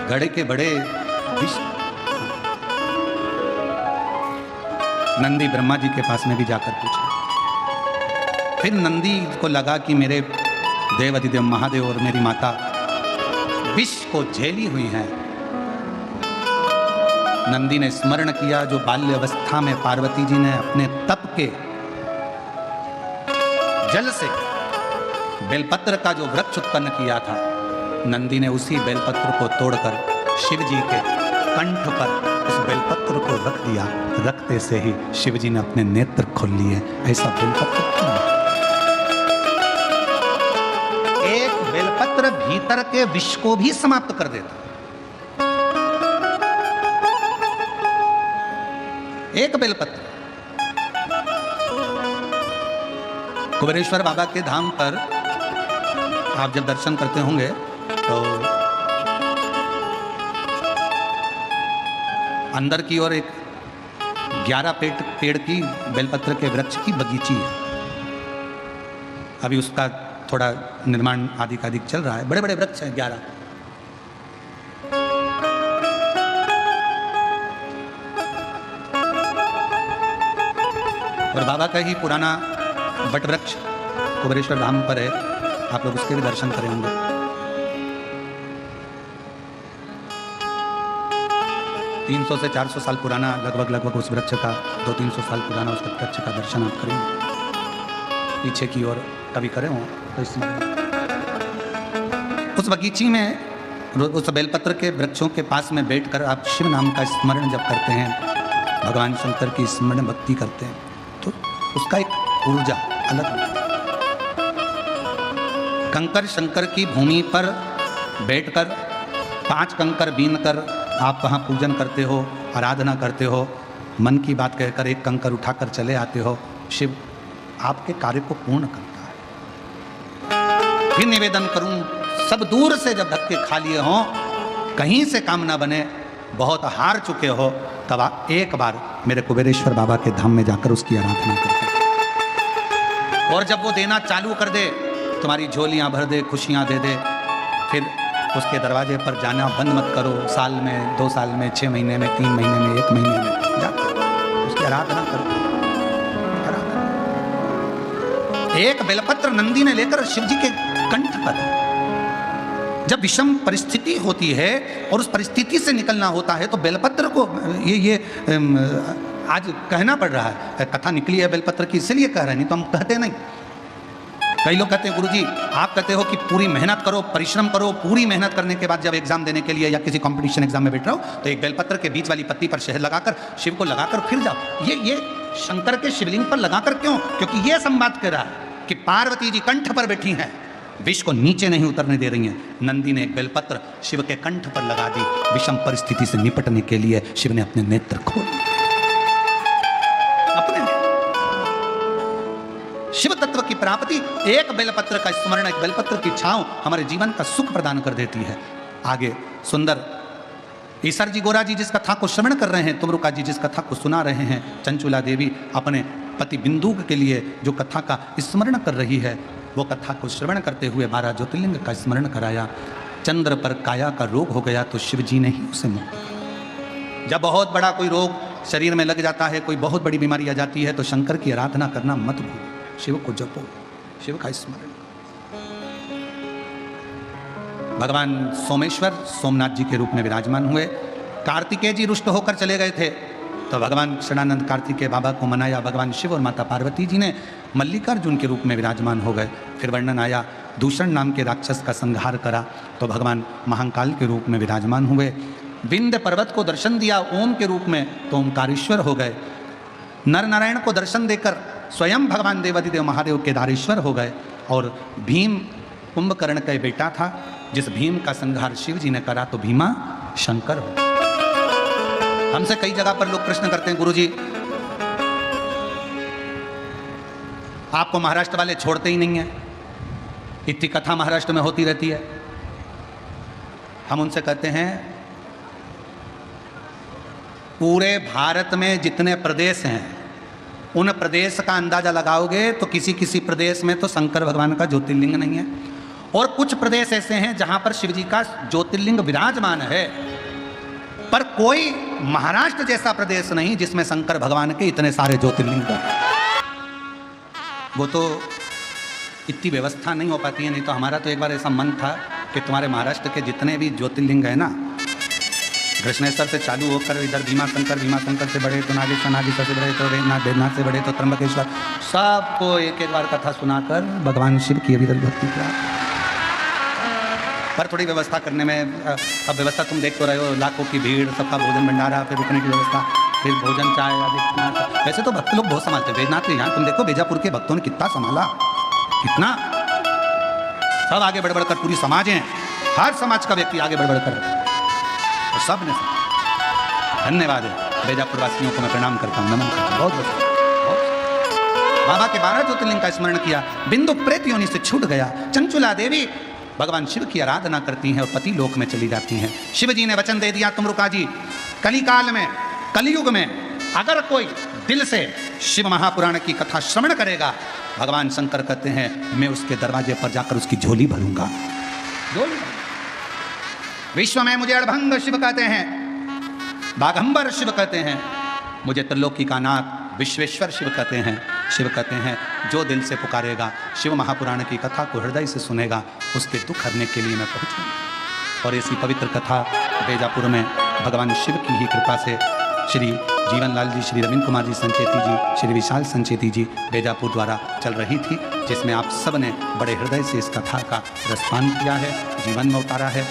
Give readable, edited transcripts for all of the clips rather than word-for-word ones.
घड़े के बड़े विष। नंदी ब्रह्मा जी के पास में भी जाकर पूछा। फिर नंदी को लगा कि मेरे देव अधिदेव महादेव और मेरी माता विष को झेली हुई हैं। नंदी ने स्मरण किया जो बाल्य अवस्था में पार्वती जी ने अपने तप के जल से बेलपत्र का जो वृक्ष उत्पन्न किया था, नंदी ने उसी बेलपत्र को तोड़कर शिव जी के कंठ पर उस बेलपत्र को रख दिया। रखते से ही शिव जी ने अपने नेत्र खोल लिए। ऐसा बेलपत्र क्यों? एक बेलपत्र भीतर के विष को भी समाप्त कर देता। एक बेलपत्र। कुबेरेश्वर बाबा के धाम पर आप जब दर्शन करते होंगे तो अंदर की ओर एक 11 पेड़ की बेलपत्र के वृक्ष की बगीची है। अभी उसका थोड़ा निर्माण आदि चल रहा है। बड़े बड़े वृक्ष हैं 11। और बाबा का ही पुराना वट वृक्ष कुबेरेश्वर धाम पर है। आप लोग उसके भी दर्शन करे होंगे। तीन 300 से 400 साल पुराना लगभग उस वृक्ष का 200-300 साल पुराना उस वृक्ष का दर्शन आप करेंगे। पीछे की ओर कभी करे हो तो इसमें उस बगीची में उस बेलपत्र के वृक्षों के पास में बैठकर आप शिव नाम का स्मरण जब करते हैं, भगवान शंकर की स्मरण भक्ति करते हैं, तो उसका एक ऊर्जा अलग। कंकर शंकर की भूमि पर बैठकर 5 कंकर बीनकर आप वहाँ पूजन करते हो, आराधना करते हो, मन की बात कहकर एक कंकर उठाकर चले आते हो, शिव आपके कार्य को पूर्ण करता है। फिर निवेदन करूं, सब दूर से जब धक्के खा लिए हों, कहीं से काम ना बने, बहुत हार चुके हो, तब आप एक बार मेरे कुबेरेश्वर बाबा के धाम में जाकर उसकी आराधना करते। और जब वो देना चालू कर दे, तुम्हारी झोलियां भर दे, खुशियां दे दे, फिर उसके दरवाजे पर जाना बंद मत करो। साल में, 2 साल में, 6 महीने में, 3 महीने में, 1 महीने में जाकर उसकी आराधना करो। एक बेलपत्र नंदी ने लेकर शिव जी के कंठ पर, जब विषम परिस्थिति होती है और उस परिस्थिति से निकलना होता है, तो बेलपत्र को ये आज कहना पड़ रहा है। कथा निकली है बेलपत्र की, इसलिए कह रहे हैं, नहीं तो हम कहते नहीं। कई लोग कहते हैं गुरुजी आप कहते हो कि पूरी मेहनत करो, परिश्रम करो, पूरी मेहनत करने के बाद जब एग्जाम देने के लिए या किसी कंपटीशन एग्जाम में बैठ रहे हो तो एक बेलपत्र के बीच वाली पत्ती पर शहद लगाकर शिव को लगाकर फिर जाओ। ये शंकर के शिवलिंग पर लगाकर क्यों? क्योंकि ये संवाद कर रहा है कि पार्वती जी कंठ पर बैठी हैं, विष को नीचे नहीं उतरने दे रही हैं। नंदी ने एक बेलपत्र शिव के कंठ पर लगा दी। विषम परिस्थिति से निपटने के लिए शिव ने अपने नेत्र खोल अपने शिव तत्व की प्राप्ति। एक बेलपत्र का स्मरण, एक बेलपत्र की छांव हमारे जीवन का सुख प्रदान कर देती है। आगे सुंदर ईसर जी गोरा जी जिस कथा को श्रवण कर रहे हैं, तुमरुका जी जिस कथा को सुना रहे हैं, चंचुला देवी अपने पति बिंदु के लिए जो कथा का स्मरण कर रही है, वो कथा को श्रवण करते हुए 12 ज्योतिर्लिंग का स्मरण कराया। चंद्र पर काया का रोग हो गया तो शिव जी ने ही उसे मुक्त किया। जब बहुत बड़ा कोई रोग शरीर में लग जाता है, कोई बहुत बड़ी बीमारी आ जाती है, तो शंकर की आराधना करना मत भूलो, शिव को जपो, शिव का स्मरण। भगवान सोमेश्वर सोमनाथ जी के रूप में विराजमान हुए। कार्तिकेय जी रुष्ट होकर चले गए थे, तो भगवान शरणानंद कार्तिकेय बाबा को मनाया। भगवान शिव और माता पार्वती जी ने मल्लिकार्जुन के रूप में विराजमान हो गए। फिर वर्णन आया दूषण नाम के राक्षस का संहार करा, तो भगवान महाकाल के रूप में विराजमान हुए। विंध्य पर्वत को दर्शन दिया ओम के रूप में, तो ओंकारेश्वर हो गए। नर नारायण को दर्शन देकर स्वयं भगवान देवादिदेव महादेव केदारेश्वर हो गए। और भीम कुंभकर्ण का बेटा था, जिस भीम का संहार शिव जी ने करा, तो भीमा शंकर हो। हमसे कई जगह पर लोग प्रश्न करते हैं, गुरुजी आपको महाराष्ट्र वाले छोड़ते ही नहीं है, इतनी कथा महाराष्ट्र में होती रहती है। हम उनसे कहते हैं पूरे भारत में जितने प्रदेश हैं, उन प्रदेश का अंदाजा लगाओगे तो किसी किसी प्रदेश में तो शंकर भगवान का ज्योतिर्लिंग नहीं है, और कुछ प्रदेश ऐसे हैं जहां पर शिव जी का ज्योतिर्लिंग विराजमान है, पर कोई महाराष्ट्र जैसा प्रदेश नहीं जिसमें शंकर भगवान के इतने सारे ज्योतिर्लिंग हैं। वो तो इतनी व्यवस्था नहीं हो पाती है, नहीं तो हमारा तो एक बार ऐसा मन था कि तुम्हारे महाराष्ट्र के जितने भी ज्योतिर्लिंग है ना, कृष्णेश्वर से चालू होकर इधर भीमा शंकर से बड़े तो नागेश्वर से बड़े तो वेदनाथ से बड़े तो त्र्यंबकेश्वर, सबको एक एक बार कथा सुनाकर भगवान शिव की अविरल भक्ति किया। पर थोड़ी व्यवस्था करने में, अब व्यवस्था तुम देख तो रहे हो, लाखों की भीड़, सबका भोजन भंडारा, फिर रुकने की व्यवस्था, फिर भोजन चाय आदि। वैसे तो भक्त लोग बहुत संभालते हैं। वेदनाथ के यहाँ तुम देखो बीजापुर के भक्तों ने कितना संभाला, कितना सब आगे बढ़ बढ़कर, पूरी समाज है, हर समाज का व्यक्ति आगे बढ़ बढ़कर, तो सब ने धन्यवाद है। बीजापुर वासियों को मैं प्रणाम करता हूँ, नमन करता हूँ। बहुत बाबा के 12 ज्योतिर्लिंग का स्मरण किया, बिंदु प्रेत योनि से छूट गया। चंचुला देवी भगवान शिव की आराधना करती हैं और पति लोक में चली जाती हैं। शिव जी ने वचन दे दिया, तुम रुका जी, कलिकाल में, कलयुग में अगर कोई दिल से शिव महापुराण की कथा श्रवण करेगा, भगवान शंकर कहते हैं मैं उसके दरवाजे पर जाकर उसकी झोली भरूंगा। विश्व में मुझे अड़भंग शिव कहते हैं, बाघंबर शिव कहते हैं, मुझे त्रिलोकी का नाथ विश्वेश्वर शिव कहते हैं। शिव कहते हैं जो दिल से पुकारेगा, शिव महापुराण की कथा को हृदय से सुनेगा, उसके दुख हरने के लिए मैं पहुंचूंगा। और ऐसी पवित्र कथा बीजापुर में भगवान शिव की ही कृपा से श्री जीवनलाल जी, श्री रविंद्र कुमार जी संचेती जी, श्री विशाल संचेती जी बीजापुर द्वारा चल रही थी, जिसमें आप सब ने बड़े हृदय से इस कथा का रसपान किया है, जीवन में उतारा है।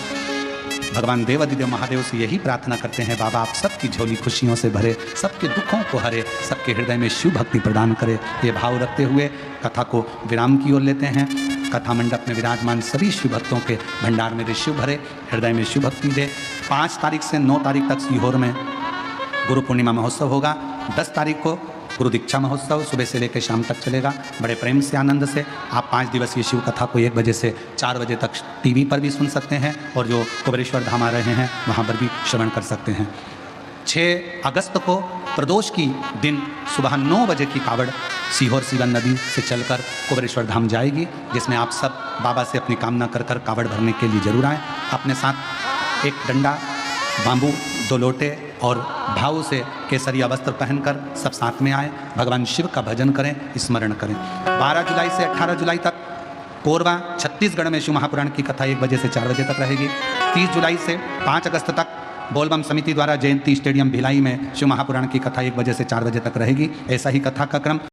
भगवान देवादिदेव महादेव से यही प्रार्थना करते हैं, बाबा आप सबकी झोली खुशियों से भरे, सबके दुखों को हरे, सबके हृदय में शिव भक्ति प्रदान करे। ये भाव रखते हुए कथा को विराम की ओर लेते हैं। कथा मंडप में विराजमान सभी शिव भक्तों के भंडार में शिव भरे, हृदय में शिव भक्ति दे। 5 तारीख से 9 तारीख तक सीहोर में गुरु पूर्णिमा महोत्सव होगा। 10 तारीख को गुरु दीक्षा महोत्सव सुबह से लेकर शाम तक चलेगा। बड़े प्रेम से, आनंद से आप 5 दिवसीय शिव कथा को 1 बजे से 4 बजे तक टीवी पर भी सुन सकते हैं, और जो कुबेरेश्वर धाम आ रहे हैं वहाँ पर भी श्रवण कर सकते हैं। 6 अगस्त को प्रदोष की दिन सुबह 9 बजे की कावड़ सीहोर सीवन नदी से चलकर कुबेरेश्वर धाम जाएगी, जिसमें आप सब बाबा से अपनी कामना कर कर कावड़ भरने के लिए जरूर आएँ। अपने साथ एक डंडा, बांबू, 2 लोटे और भाव से केसरिया वस्त्र पहनकर सब साथ में आए, भगवान शिव का भजन करें, स्मरण करें। 12 जुलाई से 18 जुलाई तक कोरबा छत्तीसगढ़ में शिव महापुराण की कथा 1 बजे से 4 बजे तक रहेगी। 30 जुलाई से 5 अगस्त तक बोलबम समिति द्वारा जयंती स्टेडियम भिलाई में शिव महापुराण की कथा 1 बजे से 4 बजे तक रहेगी। ऐसा ही कथा का क्रम